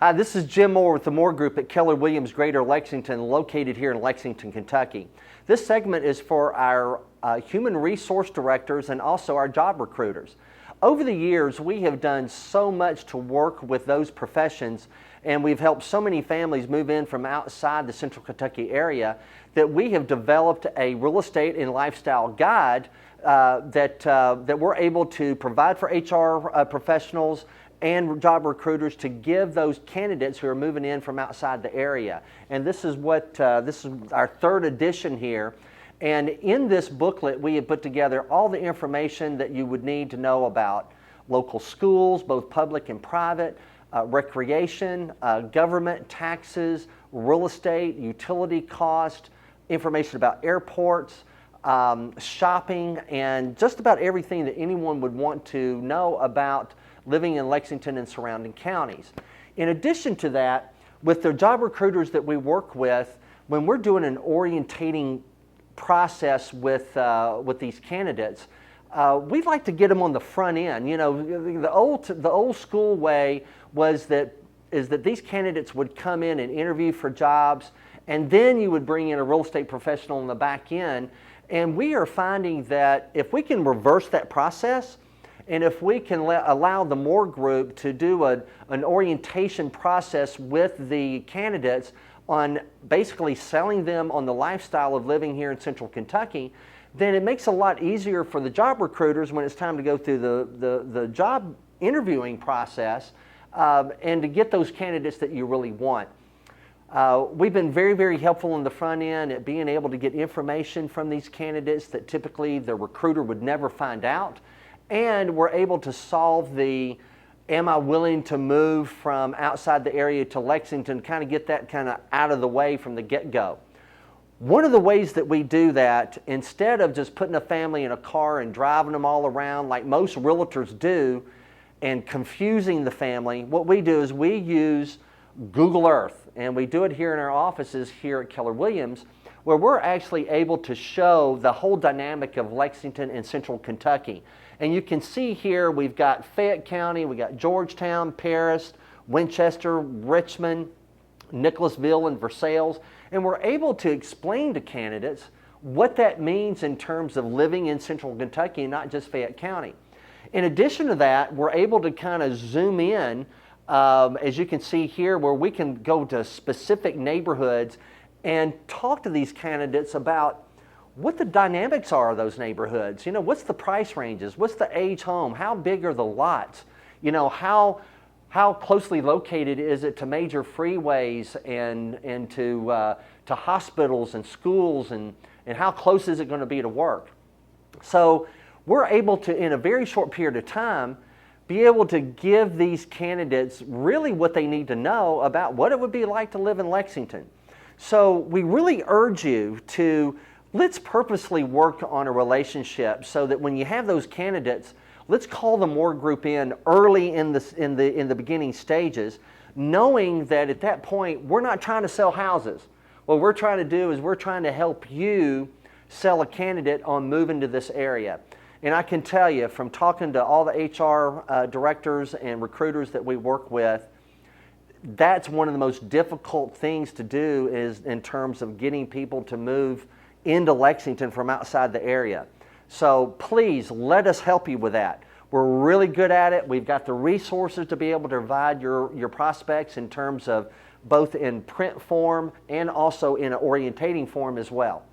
Hi, this is Jim Moore with the Moore Group at Keller Williams Greater Lexington, located here in Lexington, Kentucky. This segment is for our human resource directors and also our job recruiters. Over the years, we have done so much to work with those professions, and we've helped so many families move in from outside the Central Kentucky area that we have developed a real estate and lifestyle guide that we're able to provide for HR professionals and job recruiters to give those candidates who are moving in from outside the area. And this is our third edition here. And in this booklet, we have put together all the information that you would need to know about local schools, both public and private, recreation, government, taxes, real estate, utility cost, information about airports, shopping, and just about everything that anyone would want to know about living in Lexington and surrounding counties. In addition to that, with the job recruiters that we work with, when we're doing an orientating process with these candidates, we'd like to get them on the front end. You know, the old school way is that these candidates would come in and interview for jobs, and then you would bring in a real estate professional on the back end. And we are finding that if we can reverse that process, and if we can allow the Moore Group to do an orientation process with the candidates on basically selling them on the lifestyle of living here in Central Kentucky, then it makes it a lot easier for the job recruiters when it's time to go through the job interviewing process and to get those candidates that you really want. We've been very, very helpful on the front end at being able to get information from these candidates that typically the recruiter would never find out. And we're able to solve the, am I willing to move from outside the area to Lexington, kind of get that kind of out of the way from the get-go. One of the ways that we do that, instead of just putting a family in a car and driving them all around like most realtors do and confusing the family, what we do is we use Google Earth, and we do it here in our offices here at Keller Williams, where we're actually able to show the whole dynamic of Lexington and Central Kentucky. And you can see here we've got Fayette County, we got Georgetown, Paris, Winchester, Richmond, Nicholasville, and Versailles. And we're able to explain to candidates what that means in terms of living in Central Kentucky and not just Fayette County. In addition to that, we're able to kind of zoom in, as you can see here, where we can go to specific neighborhoods and talk to these candidates about what the dynamics are of those neighborhoods. You know, what's the price ranges? What's the age home? How big are the lots? You know, how closely located is it to major freeways and to hospitals and schools, and how close is it going to be to work? So we're able to, in a very short period of time, be able to give these candidates really what they need to know about what it would be like to live in Lexington. So we really urge you to let's purposely work on a relationship so that when you have those candidates, let's call the Moore Group in early in the beginning stages, knowing that at that point we're not trying to sell houses. What we're trying to do is we're trying to help you sell a candidate on moving to this area. And I can tell you from talking to all the HR directors and recruiters that we work with, that's one of the most difficult things to do is in terms of getting people to move into Lexington from outside the area. So please let us help you with that. We're really good at it. We've got the resources to be able to provide your prospects in terms of both in print form and also in an orientating form as well.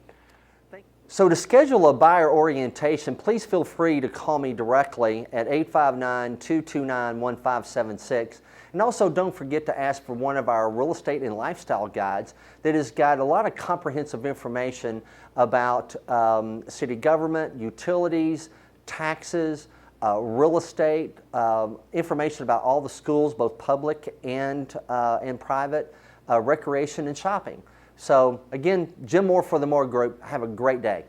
So to schedule a buyer orientation, please feel free to call me directly at 859-229-1576. And also don't forget to ask for one of our real estate and lifestyle guides that has got a lot of comprehensive information about city government, utilities, taxes, real estate, information about all the schools, both public and private, recreation and shopping. So again, Jim Moore for the Moore Group. Have a great day.